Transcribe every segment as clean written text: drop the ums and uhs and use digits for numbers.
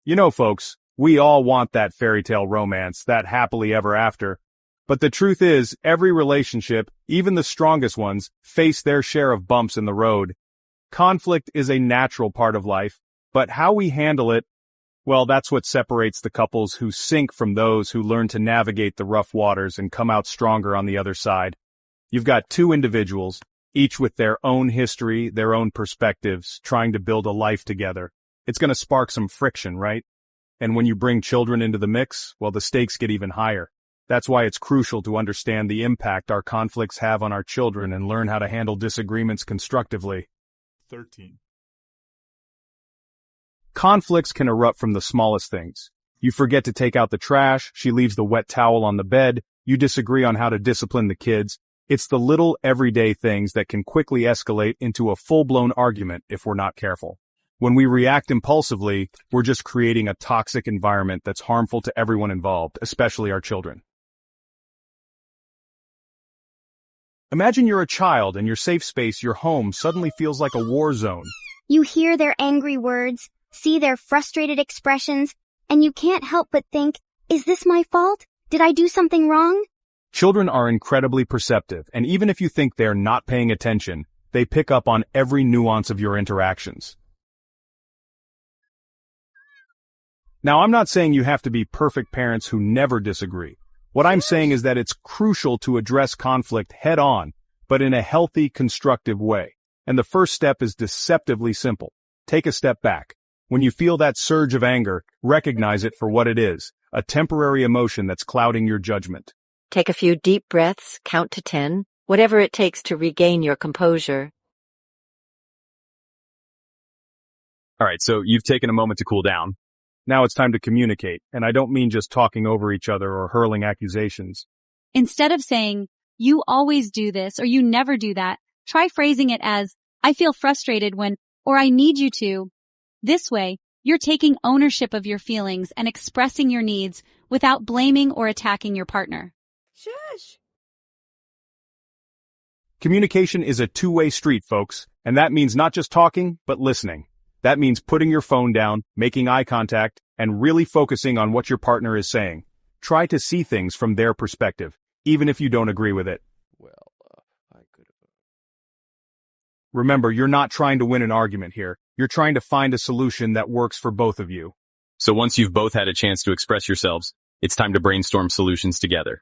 You know, folks, we all want that fairy tale romance, that happily ever after. But the truth is, every relationship, even the strongest ones, face their share of bumps in the road. Conflict is a natural part of life, but how we handle it, well, that's what separates the couples who sink from those who learn to navigate the rough waters and come out stronger on the other side. You've got two individuals, each with their own history, their own perspectives, trying to build a life together. It's going to spark some friction, right? And when you bring children into the mix, well, the stakes get even higher. That's why it's crucial to understand the impact our conflicts have on our children and learn how to handle disagreements constructively. 13. Conflicts can erupt from the smallest things. You forget to take out the trash, she leaves the wet towel on the bed, you disagree on how to discipline the kids. It's the little everyday things that can quickly escalate into a full-blown argument if we're not careful. When we react impulsively, we're just creating a toxic environment that's harmful to everyone involved, especially our children. Imagine you're a child and your safe space, your home, suddenly feels like a war zone. You hear their angry words, see their frustrated expressions, and you can't help but think, is this my fault? Did I do something wrong? Children are incredibly perceptive, and even if you think they're not paying attention, they pick up on every nuance of your interactions. Now, I'm not saying you have to be perfect parents who never disagree. What I'm saying is that it's crucial to address conflict head-on, but in a healthy, constructive way. And the first step is deceptively simple. Take a step back. When you feel that surge of anger, recognize it for what it is, a temporary emotion that's clouding your judgment. Take a few deep breaths, count to 10, whatever it takes to regain your composure. All right, so you've taken a moment to cool down. Now it's time to communicate, and I don't mean just talking over each other or hurling accusations. Instead of saying, you always do this or you never do that, try phrasing it as, I feel frustrated when, or I need you to. This way, you're taking ownership of your feelings and expressing your needs without blaming or attacking your partner. Shush! Communication is a two-way street, folks, and that means not just talking, but listening. That means putting your phone down, making eye contact, and really focusing on what your partner is saying. Try to see things from their perspective, even if you don't agree with it. I could have... Remember, you're not trying to win an argument here. You're trying to find a solution that works for both of you. So once you've both had a chance to express yourselves, it's time to brainstorm solutions together.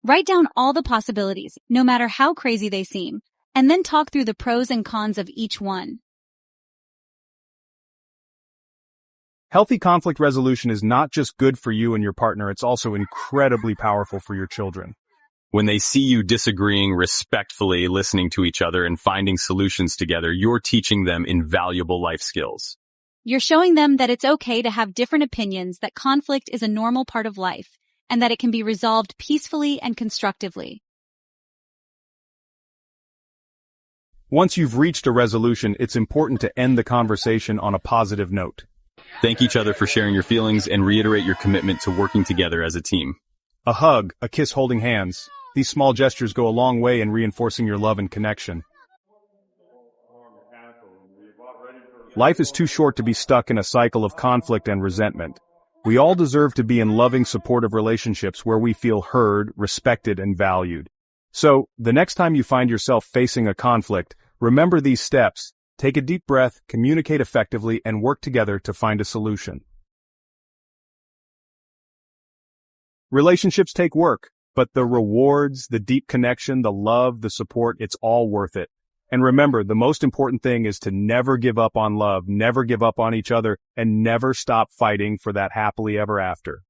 Write down all the possibilities, no matter how crazy they seem, and then talk through the pros and cons of each one. Healthy conflict resolution is not just good for you and your partner, it's also incredibly powerful for your children. When they see you disagreeing respectfully, listening to each other, and finding solutions together, you're teaching them invaluable life skills. You're showing them that it's okay to have different opinions, that conflict is a normal part of life, and that it can be resolved peacefully and constructively. Once you've reached a resolution, it's important to end the conversation on a positive note. Thank each other for sharing your feelings and reiterate your commitment to working together as a team. A hug, a kiss holding hands. These small gestures go a long way in reinforcing your love and connection. Life is too short to be stuck in a cycle of conflict and resentment. We all deserve to be in loving, supportive relationships where we feel heard, respected, and valued. So, the next time you find yourself facing a conflict, remember these steps. Take a deep breath, communicate effectively, and work together to find a solution. Relationships take work, but the rewards, the deep connection, the love, the support, it's all worth it. And remember, the most important thing is to never give up on love, never give up on each other, and never stop fighting for that happily ever after.